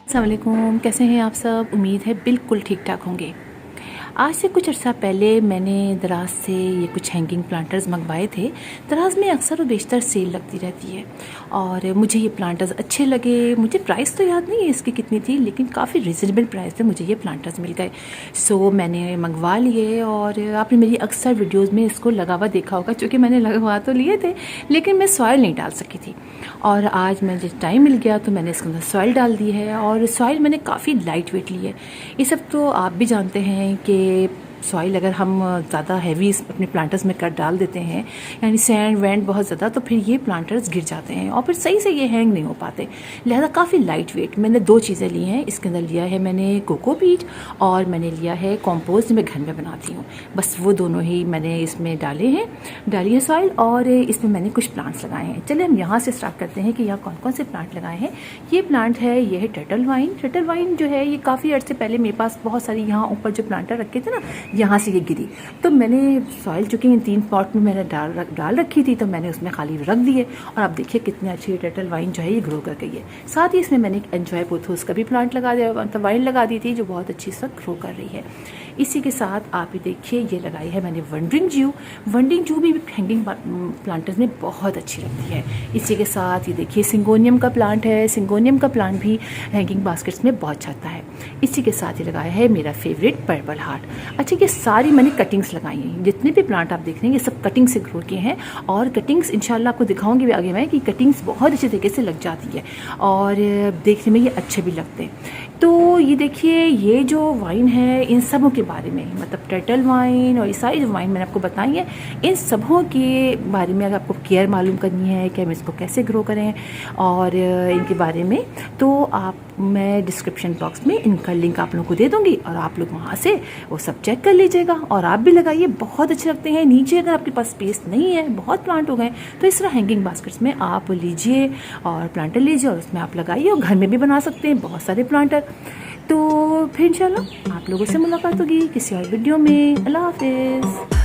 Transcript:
अस्सलाम वालेकुम, कैसे हैं आप सब। उम्मीद है बिल्कुल ठीक ठाक होंगे। आज से कुछ अर्सा पहले मैंने दराज से ये कुछ हैंगिंग प्लांटर्स मंगवाए थे। दराज में अक्सर और बेशतर सेल लगती रहती है और मुझे ये प्लांटर्स अच्छे लगे। मुझे प्राइस तो याद नहीं है इसकी कितनी थी, लेकिन काफ़ी रिजनेबल प्राइस पे मुझे ये प्लांटर्स मिल गए। सो मैंने मंगवा लिए और आपने मेरी अक्सर वीडियोज़ में इसको लगा हुआ देखा होगा, चूँकि मैंने लगवा तो लिए थे लेकिन मैं सॉइल नहीं डाल सकी थी। और आज मुझे टाइम मिल गया तो मैंने इसके अंदर सॉइल डाल दी है और सॉइल मैंने काफ़ी लाइट वेट ली है। ये सब तो आप भी जानते हैं कि सॉइल अगर हम ज़्यादा हैवी अपने प्लांटर्स में कर डाल देते हैं, यानी सैंड वैंड बहुत ज़्यादा, तो फिर ये प्लांटर्स गिर जाते हैं और फिर सही से ये हैंग नहीं हो पाते। लिहाजा काफ़ी लाइट वेट मैंने दो चीज़ें ली हैं। इसके अंदर लिया है मैंने कोकोपीट और मैंने लिया है कॉम्पोस्ट मैं घर में बनाती हूँ। बस वो दोनों ही मैंने इसमें डाली है सॉइल और इसमें मैंने कुछ प्लांट्स लगाए हैं। चलिए हम यहाँ से स्टार्ट करते हैं कि यहाँ कौन कौन से प्लांट लगाए हैं। ये प्लांट है, ये है टर्टल वाइन। टर्टल वाइन जो है ये काफ़ी अर्से पहले मेरे पास बहुत सारी यहाँ ऊपर जो प्लांटर रखे थे ना, यहाँ से ये गिरी, तो मैंने सॉइल चुकी इन 3 पॉट में मैंने डाल रखी थी, तो मैंने उसमें खाली रख दिए और आप देखिए कितनी अच्छी टर्टल वाइन जो है ये ग्रो कर गई है। साथ ही इसमें मैंने एंजॉय पोथोस का भी प्लांट लगा दिया, मतलब वाइन लगा दी थी जो बहुत अच्छी सा ग्रो कर रही है। इसी के साथ आप ही देखिए ये लगाई है मैंने वंडरिंग जू। वंडरिंग जू भी हैंगिंग प्लांटर्स में बहुत अच्छी लगती है। इसी के साथ ये देखिए सिंगोनियम का प्लांट है। सिंगोनियम का प्लांट भी हैंगिंग बास्केट्स में बहुत छाता है। इसी के साथ ये लगाया है मेरा फेवरेट पर्पल हार्ट। अच्छा, ये सारी मैंने कटिंग्स लगाई हैं। जितने भी प्लांट आप देख रहे हैं ये सब कटिंग से ग्रो किए हैं और कटिंग्स इंशाल्लाह आपको दिखाऊंगी भी आगे मैं कि कटिंग्स बहुत अच्छे तरीके से लग जाती है और देखने में ये अच्छे भी लगते हैं। तो ये देखिए ये जो वाइन है इन सबों के बारे में, मतलब टर्टल वाइन और ये सारी जो वाइन मैंने आपको बताई है, इन सबों के बारे में अगर आपको केयर मालूम करनी है कि हम इसको कैसे ग्रो करें और इनके बारे में, तो मैं डिस्क्रिप्शन बॉक्स में इनका लिंक आप लोगों को दे दूंगी और आप लोग वहाँ से वो सब चेक कर लीजिएगा और आप भी लगाइए, बहुत अच्छे लगते हैं। नीचे अगर आपके पास स्पेस नहीं है, बहुत प्लांट हो गए, तो इस तरह हैंगिंग बास्केट्स में आप लीजिए और प्लांटर लीजिए और उसमें आप लगाइए और घर में भी बना सकते हैं बहुत सारे प्लांटर। तो फिर इंशाल्लाह आप लोगों से मुलाकात होगी किसी और वीडियो में। अल्लाह हाफिज़।